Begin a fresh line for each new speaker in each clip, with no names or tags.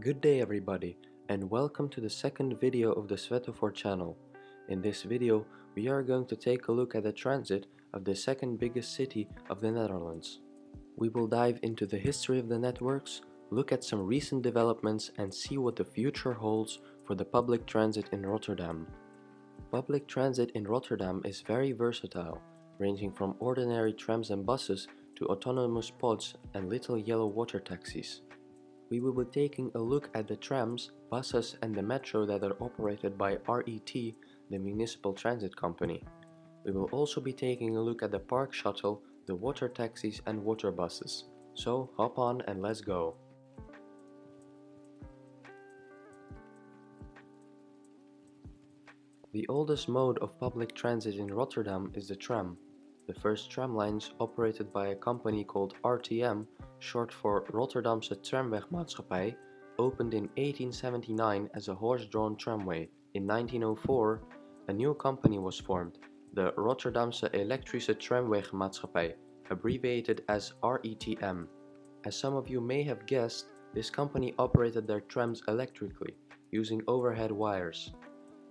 Good day everybody, and welcome to the second video of the Svetofor channel. In this video, we are going to take a look at the transit of the second biggest city of the Netherlands. We will dive into the history of the networks, look at some recent developments and see what the future holds for the public transit in Rotterdam. Public transit in Rotterdam is very versatile, ranging from ordinary trams and buses to autonomous pods and little yellow water taxis. We will be taking a look at the trams, buses and the metro that are operated by RET, the municipal transit company. We will also be taking a look at the ParkShuttle, the water taxis and water buses. So hop on and let's go. The oldest mode of public transit in Rotterdam is the tram. The first tram lines, operated by a company called RTM, short for Rotterdamse Tramwegmaatschappij, opened in 1879 as a horse-drawn tramway. In 1904, a new company was formed, the Rotterdamse Elektrische Tramwegmaatschappij, abbreviated as RETM. As some of you may have guessed, this company operated their trams electrically, using overhead wires.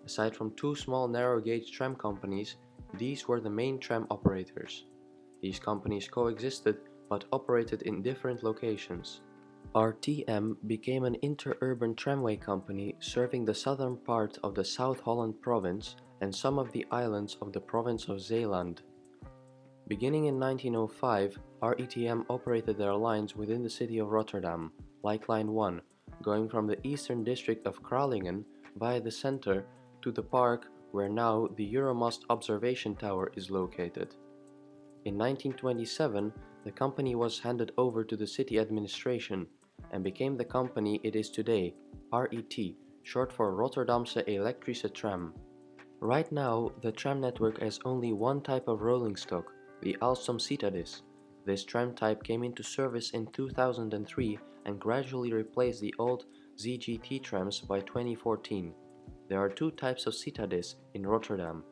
Aside from two small narrow-gauge tram companies, these were the main tram operators. These companies coexisted but operated in different locations. RTM became an interurban tramway company serving the southern part of the South Holland province and some of the islands of the province of Zeeland. Beginning in 1905, RETM operated their lines within the city of Rotterdam, like Line 1, going from the eastern district of Kralingen via the center to the park where now the Euromast observation tower is located. In 1927, the company was handed over to the city administration and became the company it is today, RET, short for Rotterdamse Elektrische Tram. Right now, the tram network has only one type of rolling stock, the Alstom Citadis. This tram type came into service in 2003 and gradually replaced the old ZGT trams by 2014. There are two types of Citadis in Rotterdam,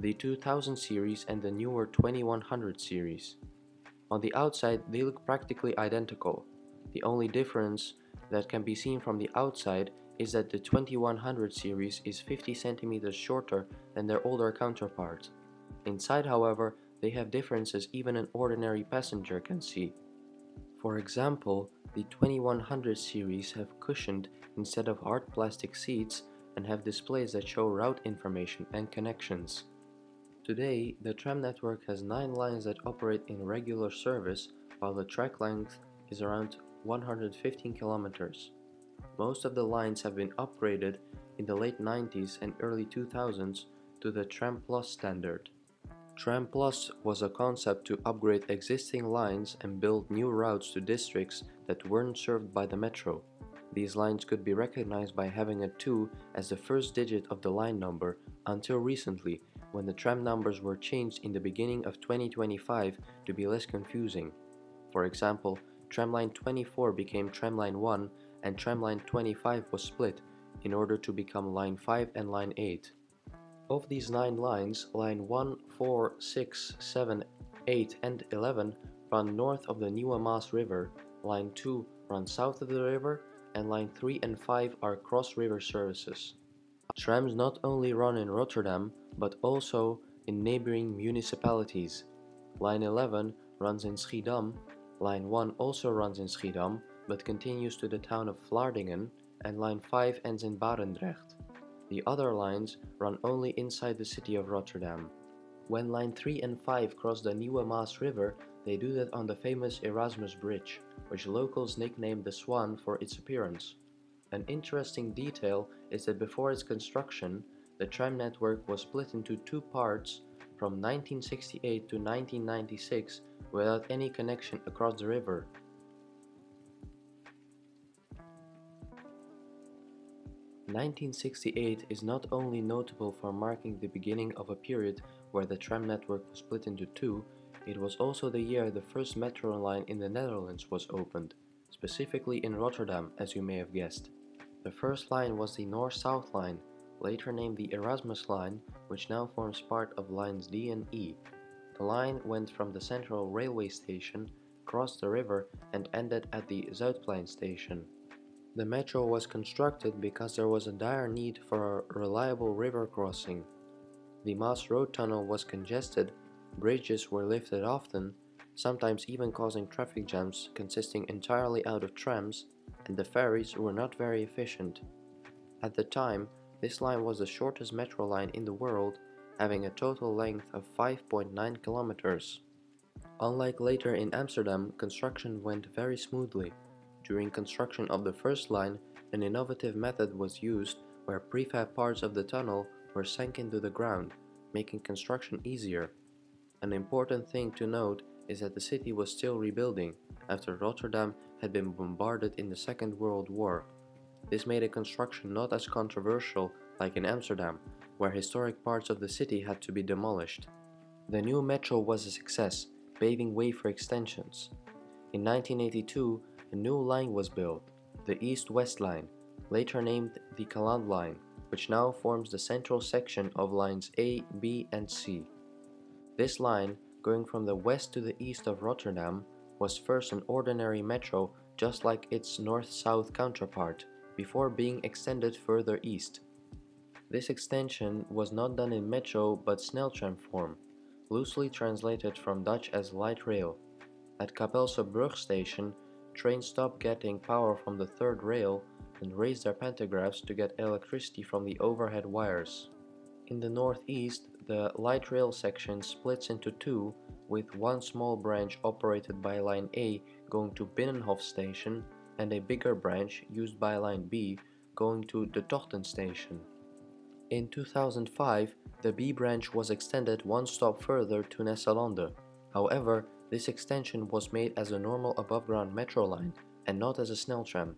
the 2000 series and the newer 2100 series. On the outside, they look practically identical. The only difference that can be seen from the outside is that the 2100 series is 50 centimeters shorter than their older counterpart. Inside, however, they have differences even an ordinary passenger can see. For example, the 2100 series have cushioned instead of hard plastic seats and have displays that show route information and connections. Today, the tram network has 9 lines that operate in regular service, while the track length is around 115 kilometers. Most of the lines have been upgraded in the late 90s and early 2000s to the Tram Plus standard. Tram Plus was a concept to upgrade existing lines and build new routes to districts that weren't served by the metro. These lines could be recognized by having a 2 as the first digit of the line number until recently, when the tram numbers were changed in the beginning of 2025 to be less confusing. For example, Tramline 24 became Tramline 1 and Tramline 25 was split in order to become Line 5 and Line 8. Of these 9 lines, Line 1, 4, 6, 7, 8 and 11 run north of the Nieuwe Maas River, Line 2 runs south of the river, and Line 3 and 5 are cross-river services. Trams not only run in Rotterdam, but also in neighboring municipalities. Line 11 runs in Schiedam, Line 1 also runs in Schiedam, but continues to the town of Vlaardingen, and Line 5 ends in Barendrecht. The other lines run only inside the city of Rotterdam. When Line 3 and 5 cross the Nieuwe Maas River, they do that on the famous Erasmus Bridge, which locals nicknamed the Swan for its appearance. An interesting detail is that before its construction, the tram network was split into 2 parts from 1968 to 1996 without any connection across the river. "1968 is not only notable for marking the beginning of a period where the tram network was split into 2, it was also the year the first metro line in the Netherlands was opened, specifically in Rotterdam, as you may have guessed. The first line was the North-South line, later named the Erasmus line, which now forms part of lines D and E. The line went from the central railway station, crossed the river and ended at the Zuidplein station. The metro was constructed because there was a dire need for a reliable river crossing. The Maas Road tunnel was congested, bridges were lifted often, sometimes even causing traffic jams consisting entirely out of trams, and the ferries were not very efficient. At the time, this line was the shortest metro line in the world, having a total length of 5.9 kilometers. Unlike later in Amsterdam, construction went very smoothly. During construction of the first line, an innovative method was used where prefab parts of the tunnel were sunk into the ground, making construction easier. An important thing to note is that the city was still rebuilding after Rotterdam had been bombarded in the Second World War. This made a construction not as controversial like in Amsterdam, where historic parts of the city had to be demolished. The new metro was a success, paving way for extensions. In 1982, a new line was built, the East-West Line, later named the Caland Line, which now forms the central section of lines A, B, and C. This line, going from the west to the east of Rotterdam, was first an ordinary metro just like its north-south counterpart, before being extended further east. This extension was not done in metro but sneltram form, loosely translated from Dutch as light rail. At Kapelse Brug station, trains stopped getting power from the third rail and raised their pantographs to get electricity from the overhead wires. In the northeast, the light rail section splits into two, with one small branch operated by line A going to Binnenhof station and a bigger branch used by line B going to De Tochten station. In 2005, the B branch was extended one stop further to Nesselande. However, this extension was made as a normal above-ground metro line and not as a sneltram.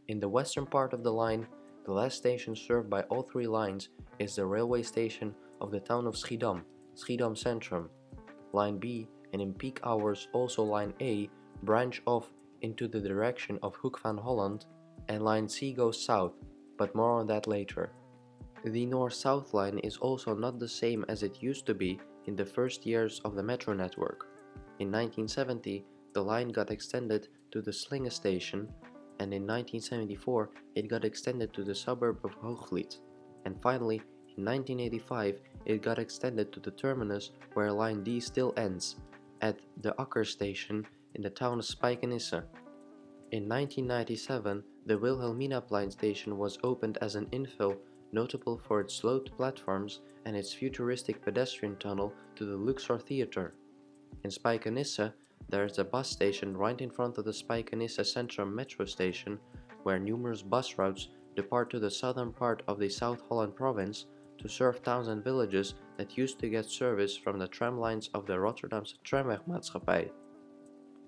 In the western part of the line, the last station served by all three lines is the railway station of the town of Schiedam, Schiedam Centrum. Line B, and in peak hours also line A, branch off into the direction of Hoek van Holland, and line C goes south, but more on that later. The north-south line is also not the same as it used to be in the first years of the metro network. In 1970, the line got extended to the Slinge station, and in 1974 it got extended to the suburb of Hoogvliet, and finally in 1985 it got extended to the terminus where line D still ends, at the Akker station in the town of Spijkenisse. In 1997, the Wilhelminaplein station was opened as an infill notable for its sloped platforms and its futuristic pedestrian tunnel to the Luxor Theatre. In Spijkenisse, there is a bus station right in front of the Spijkenisse Centrum metro station, where numerous bus routes depart to the southern part of the South Holland province to serve towns and villages that used to get service from the tram lines of the Rotterdamse Tramwegmaatschappij.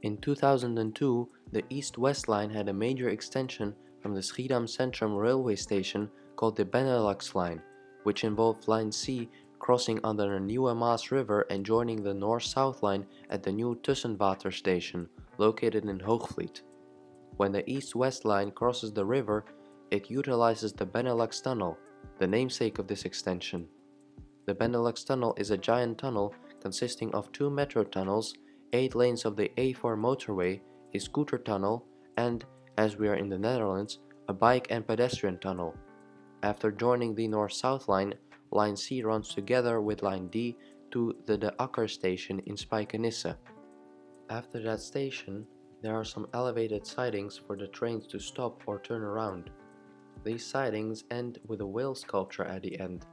In 2002, the East-West line had a major extension from the Schiedam Centrum railway station called the Benelux line, which involved line C crossing under the Nieuwe Maas River and joining the north-south line at the new Tussenwater station, located in Hoogvliet. When the east-west line crosses the river, it utilizes the Benelux Tunnel, the namesake of this extension. The Benelux Tunnel is a giant tunnel consisting of two metro tunnels, 8 lanes of the A4 motorway, a scooter tunnel, and, as we are in the Netherlands, a bike and pedestrian tunnel. After joining the north-south line, line C runs together with line D to the De Akker station in Spijkenisse. After that station, there are some elevated sidings for the trains to stop or turn around. These sidings end with a whale sculpture at the end.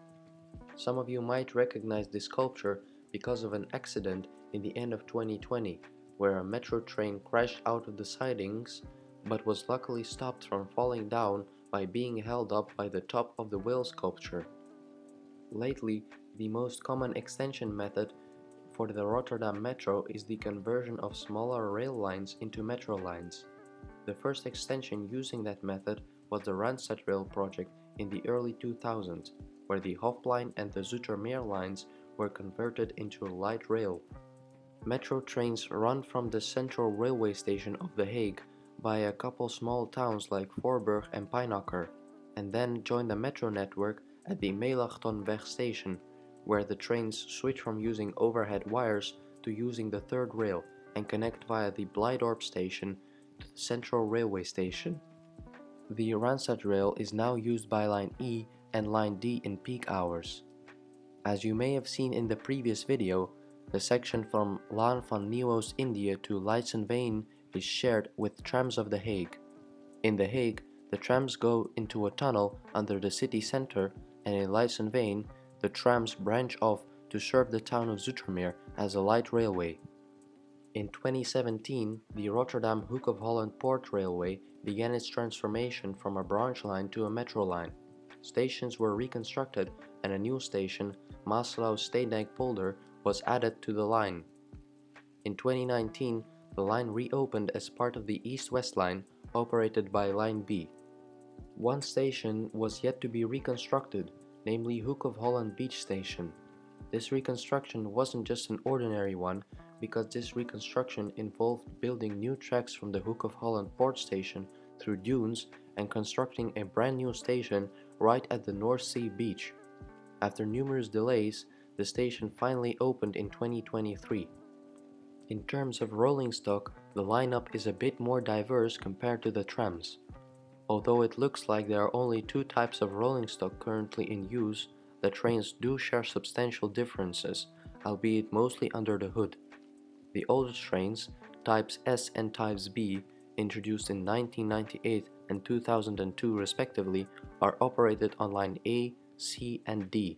Some of you might recognize this sculpture because of an accident in the end of 2020, where a metro train crashed out of the sidings but was luckily stopped from falling down by being held up by the top of the whale sculpture. Lately, the most common extension method for the Rotterdam metro is the conversion of smaller rail lines into metro lines. The first extension using that method was the Randstad Rail project in the early 2000s, where the Hofplein and the Zoetermeer lines were converted into light rail. Metro trains run from the central railway station of The Hague by a couple small towns like Voorburg and Pijnacker, and then join the metro network at the Melachtonweg station, where the trains switch from using overhead wires to using the third rail and connect via the Blijdorp station to the central railway station. The Randstad rail is now used by Line E and Line D in peak hours. As you may have seen in the previous video, the section from Laan van Nieuwoost India to Leidschendam is shared with Trams of The Hague. In The Hague, the trams go into a tunnel under the city center, and in Leidschendam, the trams branch off to serve the town of Zoetermeer as a light railway. In 2017, the Rotterdam Hoek of Holland Port Railway began its transformation from a branch line to a metro line. Stations were reconstructed and a new station, Maasluis-Steenijk-Polder, was added to the line. In 2019, the line reopened as part of the East-West line, operated by Line B. One station was yet to be reconstructed, namely Hoek of Holland Beach Station. This reconstruction wasn't just an ordinary one, because this reconstruction involved building new tracks from the Hoek of Holland port station through dunes and constructing a brand new station right at the North Sea beach. After numerous delays, the station finally opened in 2023. In terms of rolling stock, the lineup is a bit more diverse compared to the trams. Although it looks like there are only two types of rolling stock currently in use, the trains do share substantial differences, albeit mostly under the hood. The oldest trains, Types S and Types B, introduced in 1998 and 2002 respectively, are operated on Line A, C and D.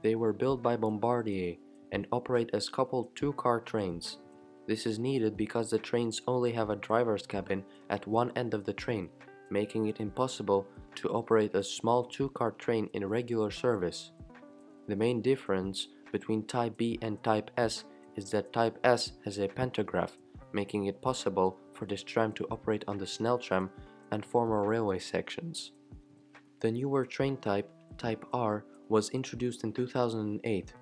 They were built by Bombardier and operate as coupled two-car trains. This is needed because the trains only have a driver's cabin at one end of the train, making it impossible to operate a small two-car train in regular service. The main difference between Type B and Type S is that Type S has a pantograph, making it possible for this tram to operate on the Sneltram and former railway sections. The newer train type, Type R, was introduced in 2008.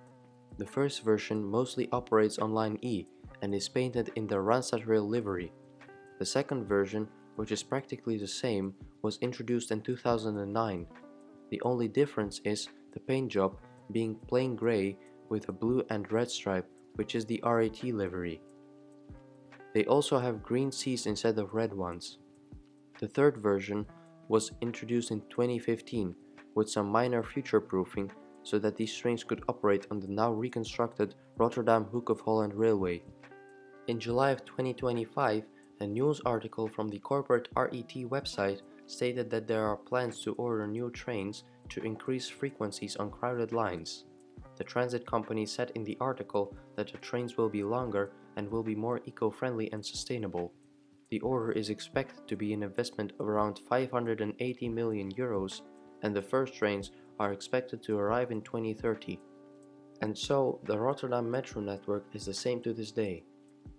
The first version mostly operates on Line E and is painted in the Randstad Rail livery. The second version, which is practically the same, was introduced in 2009. The only difference is the paint job being plain grey with a blue and red stripe, which is the RET livery. They also have green seats instead of red ones. The third version was introduced in 2015 with some minor future-proofing so that these trains could operate on the now reconstructed Rotterdam Hoek of Holland Railway. In July of 2025, a news article from the corporate RET website stated that there are plans to order new trains to increase frequencies on crowded lines. The transit company said in the article that the trains will be longer and will be more eco-friendly and sustainable. The order is expected to be an investment of around 580 million euros, and the first trains are expected to arrive in 2030. And so, the Rotterdam metro network is the same to this day.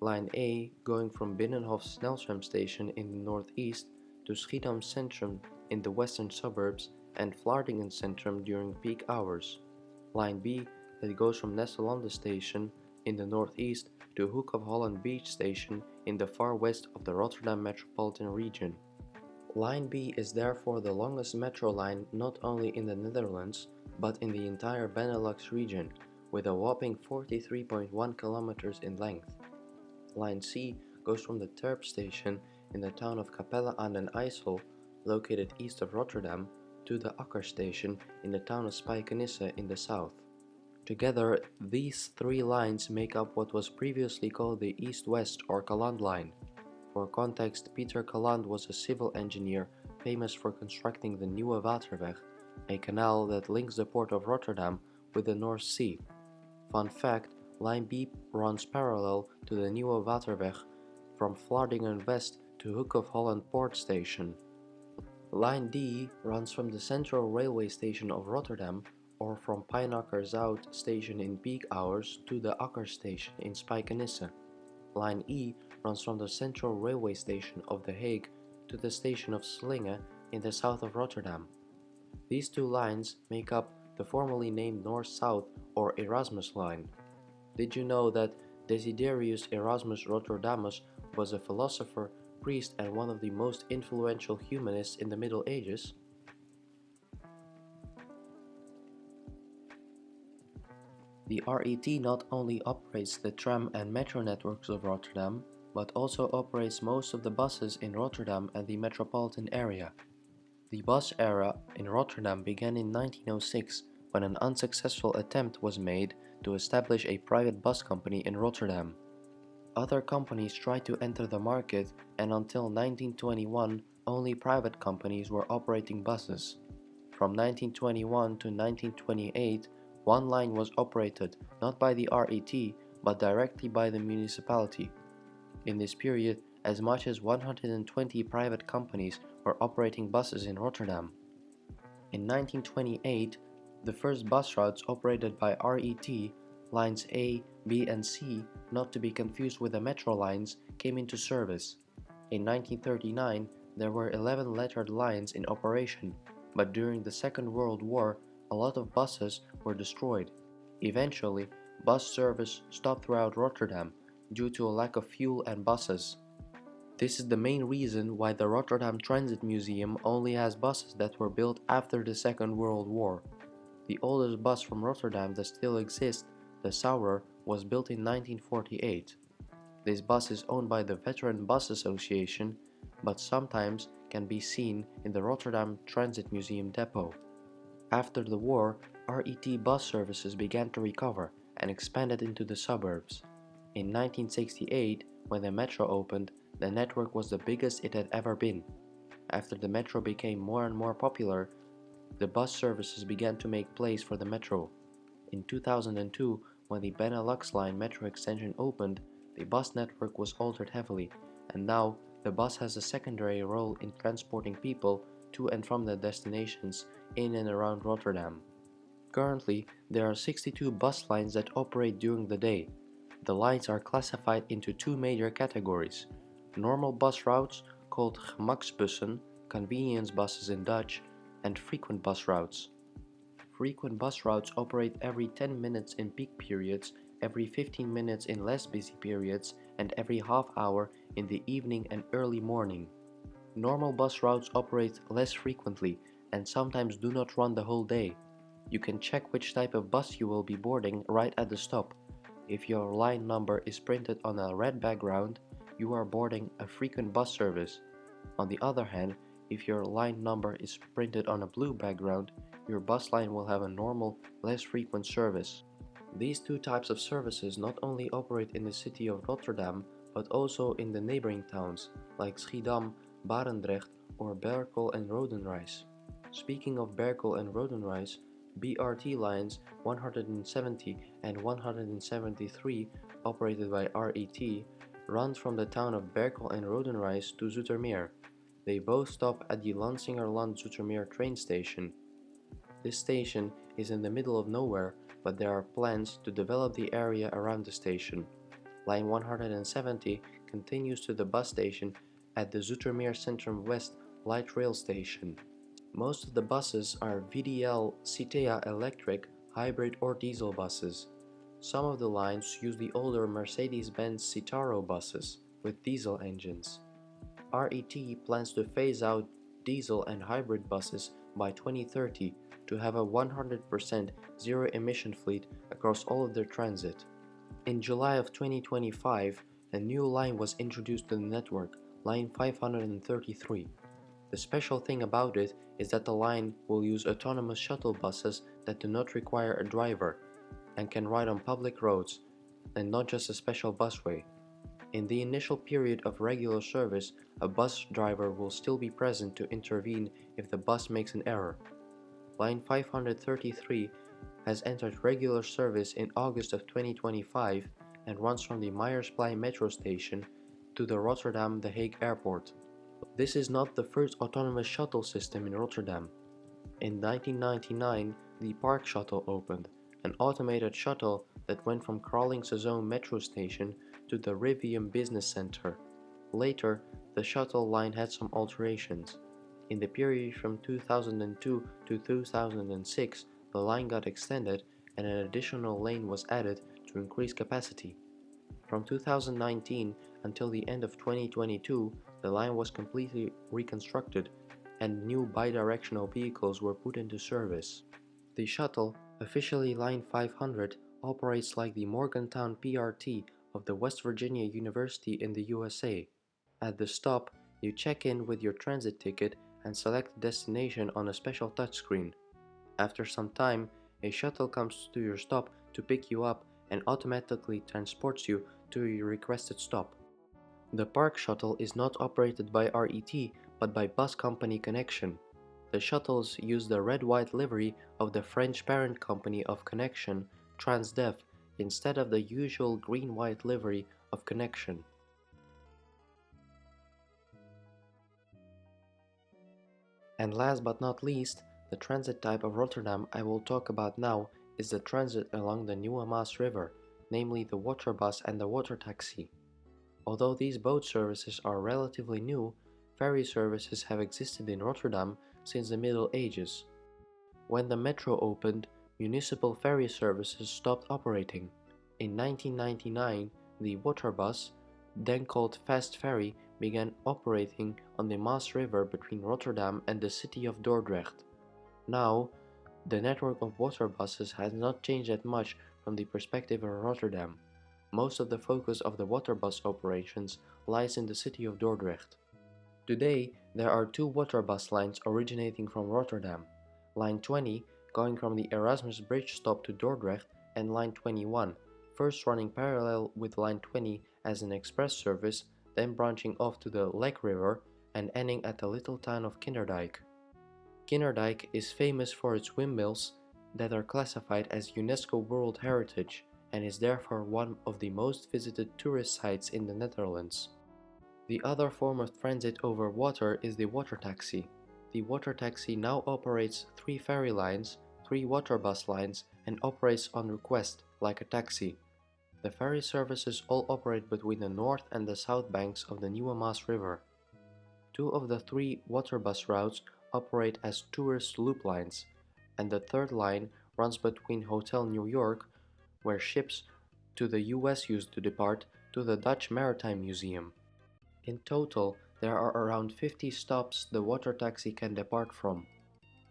Line A going from Binnenhof Sneltram station in the northeast to Schiedam Centrum in the western suburbs and Vlaardingen Centrum during peak hours. Line B that goes from Nesselande station in the northeast to Hoek of Holland Beach station in the far west of the Rotterdam metropolitan region. Line B is therefore the longest metro line not only in the Netherlands, but in the entire Benelux region, with a whopping 43.1 kilometers in length. Line C goes from the Terp station in the town of Capelle aan den IJssel, located east of Rotterdam, to the Akker station in the town of Spijkenisse in the south. Together, these three lines make up what was previously called the East-West or Caland line. For context, Pieter Caland was a civil engineer famous for constructing the Nieuwe Waterweg, a canal that links the port of Rotterdam with the North Sea. Fun fact, Line B runs parallel to the Nieuwe Waterweg from Vlaardingen West to Hoek of Holland Port Station. Line D runs from the Central Railway Station of Rotterdam or from Pijnacker Zout Station in peak hours to the Akker Station in Spijkenisse. Line E runs from the Central Railway Station of The Hague to the station of Slinge in the south of Rotterdam. These two lines make up the formerly named North-South or Erasmus line. Did you know that Desiderius Erasmus Rotterdamus was a philosopher, priest and one of the most influential humanists in the Middle Ages? The RET not only operates the tram and metro networks of Rotterdam, but also operates most of the buses in Rotterdam and the metropolitan area. The bus era in Rotterdam began in 1906 when an unsuccessful attempt was made to establish a private bus company in Rotterdam. Other companies tried to enter the market, and until 1921 only private companies were operating buses. From 1921 to 1928, one line was operated not by the RET but directly by the municipality. In this period, as much as 120 private companies were operating buses in Rotterdam. In 1928, the first bus routes operated by RET, lines A, B and C, not to be confused with the metro lines, came into service. In 1939, there were 11 lettered lines in operation, but during the Second World War, a lot of buses were destroyed. Eventually, bus service stopped throughout Rotterdam due to a lack of fuel and buses. This is the main reason why the Rotterdam Transit Museum only has buses that were built after the Second World War. The oldest bus from Rotterdam that still exists, the Saurer, was built in 1948. This bus is owned by the Veteran Bus Association, but sometimes can be seen in the Rotterdam Transit Museum depot. After the war, RET bus services began to recover and expanded into the suburbs. In 1968, when the metro opened, the network was the biggest it had ever been. After the metro became more and more popular, the bus services began to make place for the metro. In 2002, when the Benelux Line metro extension opened, the bus network was altered heavily, and now the bus has a secondary role in transporting people to and from their destinations in and around Rotterdam. Currently, there are 62 bus lines that operate during the day. The lines are classified into two major categories: normal bus routes, called gemaksbussen, convenience buses in Dutch, and frequent bus routes. Frequent bus routes operate every 10 minutes in peak periods, every 15 minutes in less busy periods, and every half hour in the evening and early morning. Normal bus routes operate less frequently and sometimes do not run the whole day. You can check which type of bus you will be boarding right at the stop. If your line number is printed on a red background, you are boarding a frequent bus service. On the other hand, if your line number is printed on a blue background, your bus line will have a normal, less frequent service. These two types of services not only operate in the city of Rotterdam, but also in the neighboring towns, like Schiedam, Barendrecht, or Berkel and Rodenrijs. Speaking of Berkel and Rodenrijs, BRT lines 170 and 173, operated by RET, run from the town of Berkel and Rodenrijs to Zoetermeer. They both stop at the Lansingerland Zoetermeer train station. This station is in the middle of nowhere, but there are plans to develop the area around the station. Line 170 continues to the bus station at the Zoetermeer Centrum West light rail station. Most of the buses are VDL Citea electric, hybrid or diesel buses. Some of the lines use the older Mercedes-Benz Citaro buses with diesel engines. RET plans to phase out diesel and hybrid buses by 2030 to have a 100% zero-emission fleet across all of their transit. In July of 2025, a new line was introduced to the network, line 533. The special thing about it is that the line will use autonomous shuttle buses that do not require a driver and can ride on public roads and not just a special busway. In the initial period of regular service, a bus driver will still be present to intervene if the bus makes an error. Line 533 has entered regular service in August of 2025 and runs from the Meyersplein metro station to the Rotterdam-The Hague airport. This is not the first autonomous shuttle system in Rotterdam. In 1999, the ParkShuttle opened, an automated shuttle that went from Kralingse metro station to the Rivium Business Center. Later, the shuttle line had some alterations. In the period from 2002 to 2006, the line got extended and an additional lane was added to increase capacity. From 2019 until the end of 2022, the line was completely reconstructed and new bidirectional vehicles were put into service. The shuttle, officially Line 500, operates like the Morgantown PRT of the West Virginia University in the USA. At the stop, you check in with your transit ticket and select the destination on a special touchscreen. After some time, a shuttle comes to your stop to pick you up and automatically transports you to your requested stop. The ParkShuttle is not operated by RET but by bus company Connection. The shuttles use the red-white livery of the French parent company of Connection, Transdev, instead of the usual green-white livery of Connection. And last but not least, the transit type of Rotterdam I will talk about now is the transit along the Nieuwe Maas River, namely the Waterbus and the Watertaxi. Although these boat services are relatively new, ferry services have existed in Rotterdam since the Middle Ages. When the metro opened, municipal ferry services stopped operating. In 1999, the Waterbus, then called Fast Ferry, began operating on the Maas River between Rotterdam and the city of Dordrecht. Now, the network of water buses has not changed that much from the perspective of Rotterdam. Most of the focus of the water bus operations lies in the city of Dordrecht. Today, there are two water bus lines originating from Rotterdam. Line 20, going from the Erasmus Bridge stop to Dordrecht, and Line 21, first running parallel with Line 20 as an express service, then branching off to the Lek River and ending at the little town of Kinderdijk. Kinderdijk is famous for its windmills that are classified as UNESCO World Heritage and is therefore one of the most visited tourist sites in the Netherlands. The other form of transit over water is the watertaxi. The watertaxi now operates 3 ferry lines, 3 water bus lines, and operates on request, like a taxi. The ferry services all operate between the north and the south banks of the Nieuwe Maas River. 2 of the 3 water bus routes operate as tourist loop lines, and the third line runs between Hotel New York, where ships to the US used to depart, to the Dutch Maritime Museum. In total, there are around 50 stops the water taxi can depart from.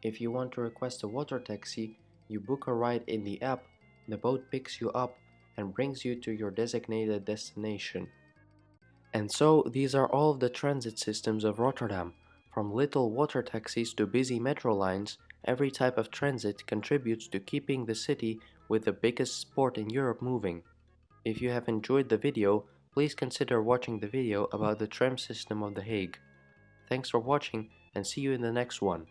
If you want to request a water taxi, you book a ride in the app, the boat picks you up and brings you to your designated destination. And so these are all of the transit systems of Rotterdam. From little water taxis to busy metro lines, every type of transit contributes to keeping the city with the biggest port in Europe moving. If you have enjoyed the video, please consider watching the video about the tram system of The Hague. Thanks for watching and see you in the next one.